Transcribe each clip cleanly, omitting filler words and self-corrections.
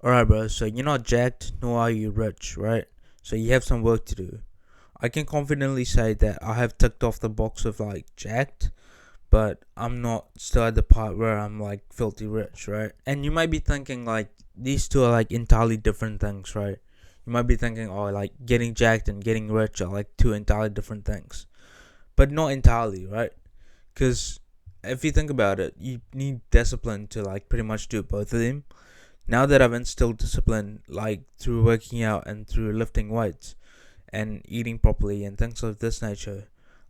Alright, bro, so you're not jacked, nor are you rich, right? So you have some work to do. I can confidently say that I have ticked off the box of like jacked, but I'm not still at the part where I'm like filthy rich, right? And you might be thinking like these two are like entirely different things, right? You might be thinking, oh, like getting jacked and getting rich are like two entirely different things, but not entirely, right? Because if you think about it, you need discipline to like pretty much do both of them. Now that I've instilled discipline, like through working out and through lifting weights and eating properly and things of this nature,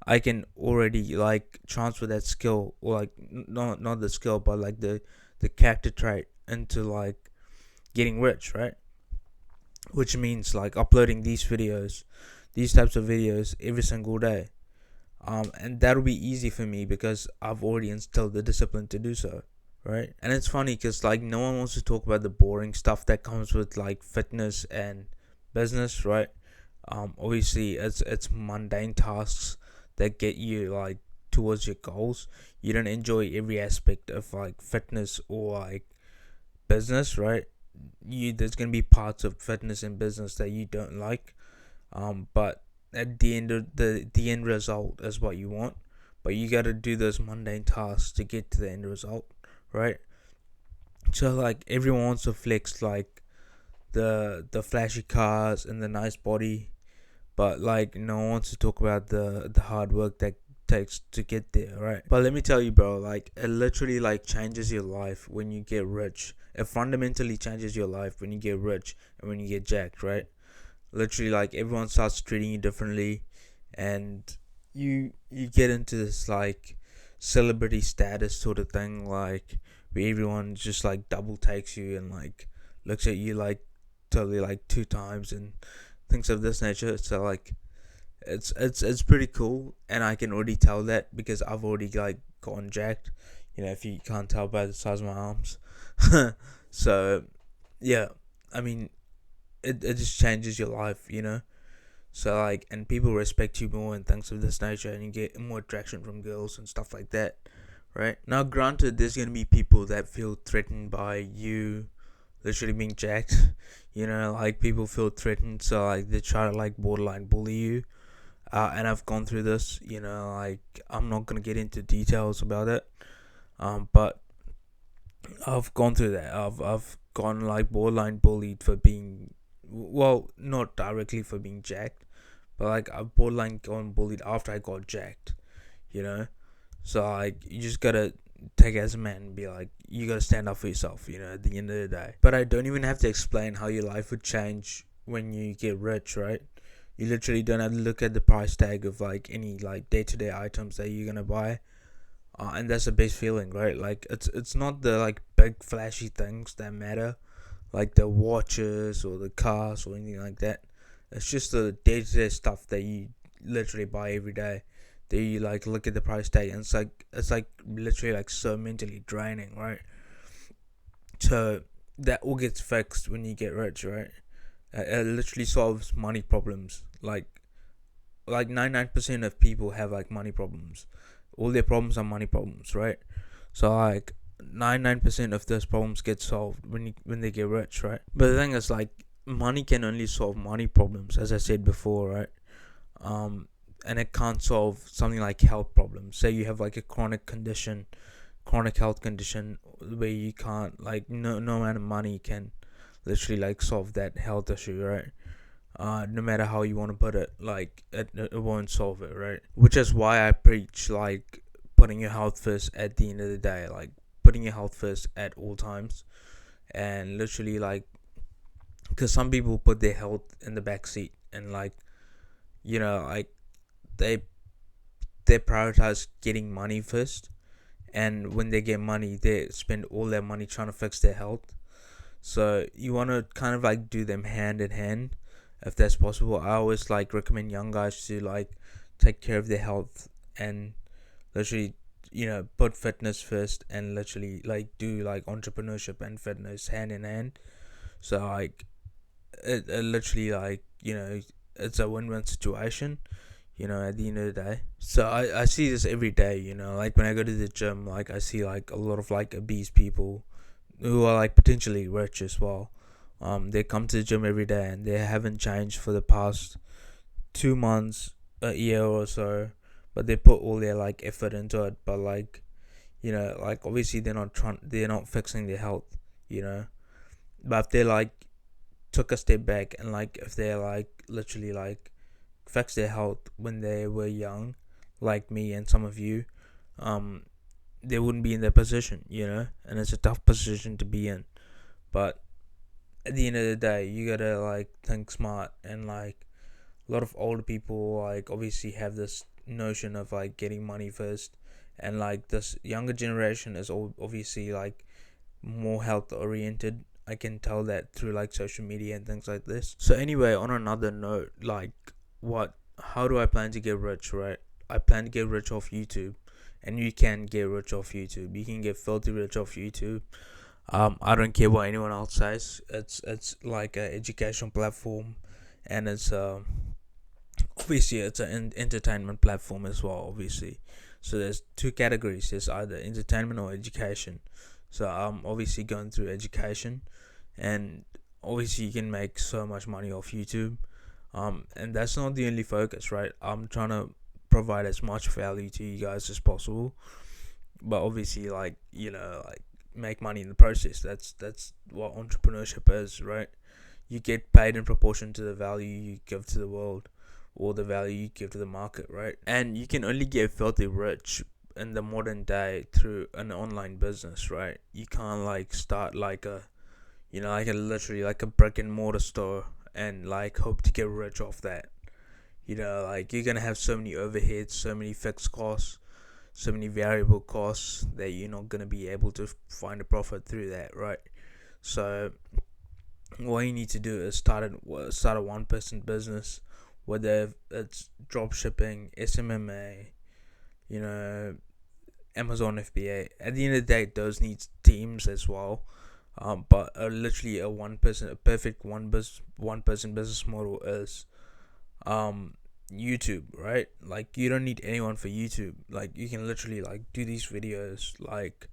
I can already like transfer that skill, or like not the skill, but like the character trait into like getting rich, right? Which means like uploading these types of videos every single day. And that'll be easy for me because I've already instilled the discipline to do so, right? And it's funny because like no one wants to talk about the boring stuff that comes with like fitness and business, right? Obviously it's mundane tasks that get you like towards your goals. You don't enjoy every aspect of like fitness or like business, right? There's gonna be parts of fitness and business that you don't like, but at the end of the end result is what you want. But you gotta do those mundane tasks to get to the end result, right? So like everyone wants to flex like the flashy cars and the nice body, but like no one wants to talk about the hard work that takes to get there, right? But let me tell you, bro, like it literally like changes your life when you get rich. It fundamentally changes your life when you get rich and when you get jacked, right? Literally like everyone starts treating you differently, and you get into this like celebrity status sort of thing, like where everyone just like double takes you and like looks at you like totally like two times and things of this nature. So like it's pretty cool, and I can already tell that because I've already like gotten jacked, if you can't tell by the size of my arms. So yeah, I mean it just changes your life. So like, and people respect you more and things of this nature, and you get more attraction from girls and stuff like that, right? Now, granted, there's gonna be people that feel threatened by you literally being jacked. Like people feel threatened, so like they try to like borderline bully you. And I've gone through this. Like I'm not gonna get into details about it. But I've gone through that. I've gone like borderline bullied for being, well, not directly for being jacked, but like I've borderline gone bullied after I got jacked. You know, so like you just gotta take it as a man and be like, you gotta stand up for yourself. At the end of the day. But I don't even have to explain how your life would change when you get rich, right? You literally don't have to look at the price tag of like any like day to day items that you're gonna buy, and that's the best feeling, right? Like it's not the like big flashy things that matter, like the watches or the cars or anything like that. It's just the day to day stuff that you literally buy every day. That you like look at the price tag, and it's like literally like so mentally draining, right? So that all gets fixed when you get rich, right? It literally solves money problems. Like 99% of people have like money problems. All their problems are money problems, right? So like 99% of those problems get solved when they get rich, right? But the thing is, like, money can only solve money problems, as I said before, right? And it can't solve something like health problems. Say you have like a chronic health condition where you can't, like, no amount of money can literally like solve that health issue, right? No matter how you want to put it, like it won't solve it, right? Which is why I preach like putting your health first at the end of the day, like putting your health first at all times, and literally like, because some people put their health in the back seat, and like, like they they prioritize getting money first, and when they get money, they spend all their money trying to fix their health. So you want to kind of like do them hand in hand, if that's possible. I always like recommend young guys to like take care of their health and literally, put fitness first, and literally like do like entrepreneurship and fitness hand in hand. So like it literally like, it's a win-win situation, at the end of the day. So I see this every day, like when I go to the gym, like I see like a lot of like obese people who are like potentially rich as well, They come to the gym every day and they haven't changed for the past 2 months, a year or so, but they put all their like effort into it. But like, like obviously they're not fixing their health, you know. But if they like took a step back and like if they like literally like fixed their health when they were young, like me and some of you, um, they wouldn't be in that position, and it's a tough position to be in. But at the end of the day, you gotta like think smart, and like a lot of older people like obviously have this notion of like getting money first, and like this younger generation is obviously like more health oriented. I can tell that through like social media and things like this. So anyway, on another note, like what how do I plan to get rich, right? I plan to get rich off YouTube, and you can get rich off YouTube. You can get filthy rich off YouTube. I don't care what anyone else says. It's like an education platform, and it's obviously it's an entertainment platform as well. Obviously, so there's two categories. There's either entertainment or education. So I'm obviously going through education, and obviously you can make so much money off YouTube. And that's not the only focus, right? I'm trying to provide as much value to you guys as possible, but obviously, like like make money in the process. That's what entrepreneurship is, right? You get paid in proportion to the value you give to the world, or the value you give to the market, right? And you can only get filthy rich in the modern day through an online business, right? You can't like start like a like a literally like a brick and mortar store and like hope to get rich off that. Like you're gonna have so many overheads, so many fixed costs, so many variable costs that you're not gonna be able to find a profit through that, right? So what you need to do is start a one person business, whether it's drop shipping, SMMA, you know, Amazon FBA. At the end of the day, those need teams as well. But literally a perfect one person business model is YouTube, right? Like you don't need anyone for YouTube. Like you can literally like do these videos, like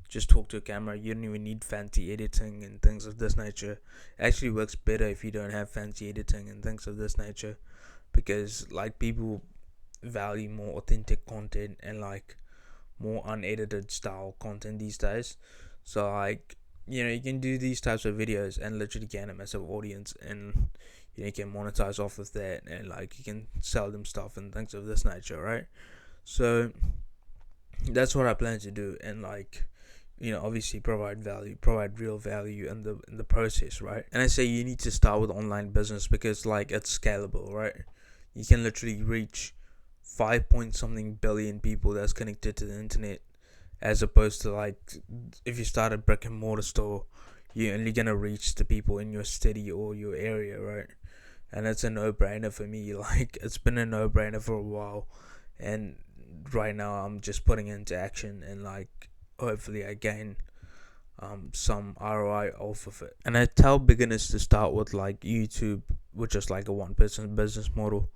just talk to a camera. You don't even need fancy editing and things of this nature. It actually works better if you don't have fancy editing and things of this nature, because like people value more authentic content and like more unedited style content these days. So like you can do these types of videos and literally gain a massive audience, and you can monetize off of that, and like you can sell them stuff and things of this nature, right? So that's what I plan to do, and like obviously provide real value in the process, right? And I say you need to start with online business because like it's scalable, right? You can literally reach 5 point something billion people that's connected to the internet, as opposed to like if you start a brick and mortar store, you're only gonna reach the people in your city or your area, right? And it's a no-brainer for me. Like it's been a no-brainer for a while, and right now I'm just putting it into action, and like hopefully I gain some ROI off of it. And I tell beginners to start with like YouTube, which is like a one person business model,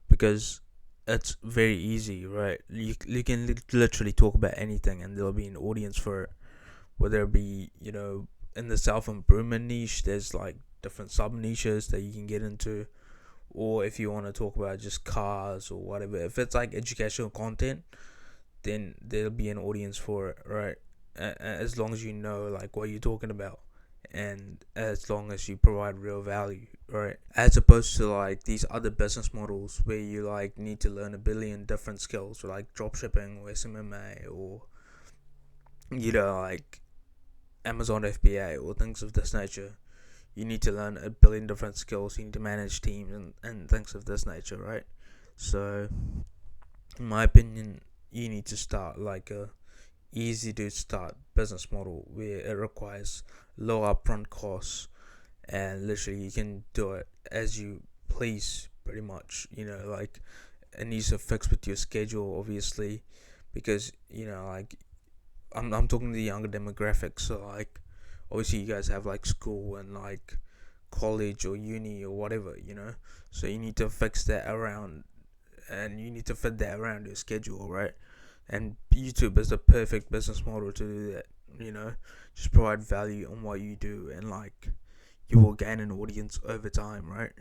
because it's very easy, right? You can literally talk about anything and there'll be an audience for it. Whether it be in the self improvement niche, there's like different sub niches that you can get into, or if you want to talk about just cars or whatever. If it's like educational content, then there'll be an audience for it, right? As long as you know like what you're talking about, and as long as you provide real value, right? As opposed to like these other business models where you like need to learn a billion different skills, like dropshipping or SMMA or like Amazon FBA or things of this nature. You need to learn a billion different skills. You need to manage teams and things of this nature, right? So in my opinion, you need to start like a easy to start business model where it requires low upfront costs, and literally you can do it as you please, pretty much. Like it needs to fix with your schedule, obviously, because like I'm talking to the younger demographic. So like obviously you guys have like school and like college or uni or whatever, so you need to fix that around, and you need to fit that around your schedule, right? And YouTube is the perfect business model to do that. Just provide value on what you do, and like you will gain an audience over time, right?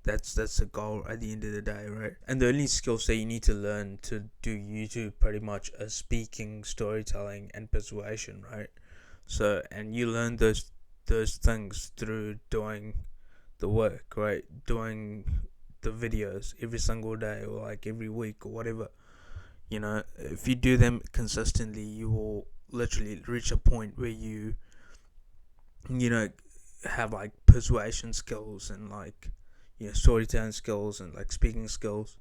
That's the goal at the end of the day, right? And the only skills that you need to learn to do YouTube pretty much are speaking, storytelling, and persuasion, right? So, and you learn those things through doing the work, right? Doing the videos every single day or like every week or whatever. If you do them consistently, you will literally reach a point where you know, have like persuasion skills and like, storytelling skills and like speaking skills.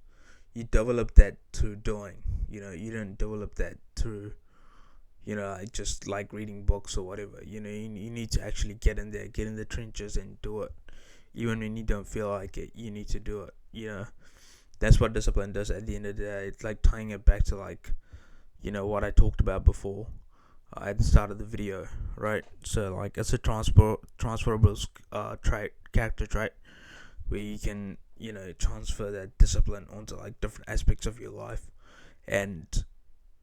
You develop that through doing. You don't develop that through, like just like reading books or whatever. You need to actually get in there, get in the trenches and do it. Even when you don't feel like it, you need to do it. That's what discipline does at the end of the day. It's like tying it back to like, what I talked about before at the start of the video, right? So like it's a transferable character trait, where you can transfer that discipline onto like different aspects of your life, and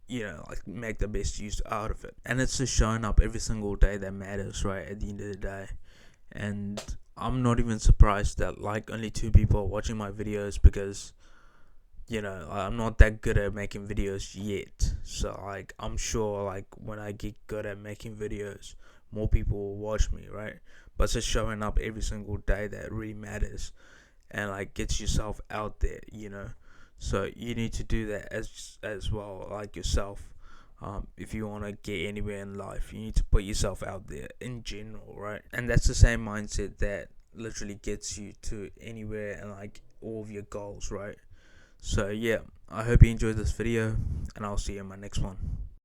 like make the best use out of it. And it's just showing up every single day that matters, right? At the end of the day. And I'm not even surprised that like only 2 people are watching my videos, because I'm not that good at making videos yet. So like I'm sure like when I get good at making videos, more people will watch me, right? But it's just showing up every single day that really matters, and like gets yourself out there. So you need to do that as well, like yourself. If you want to get anywhere in life, you need to put yourself out there in general, right? And that's the same mindset that literally gets you to anywhere and like all of your goals, right? So yeah, I hope you enjoyed this video, and I'll see you in my next one.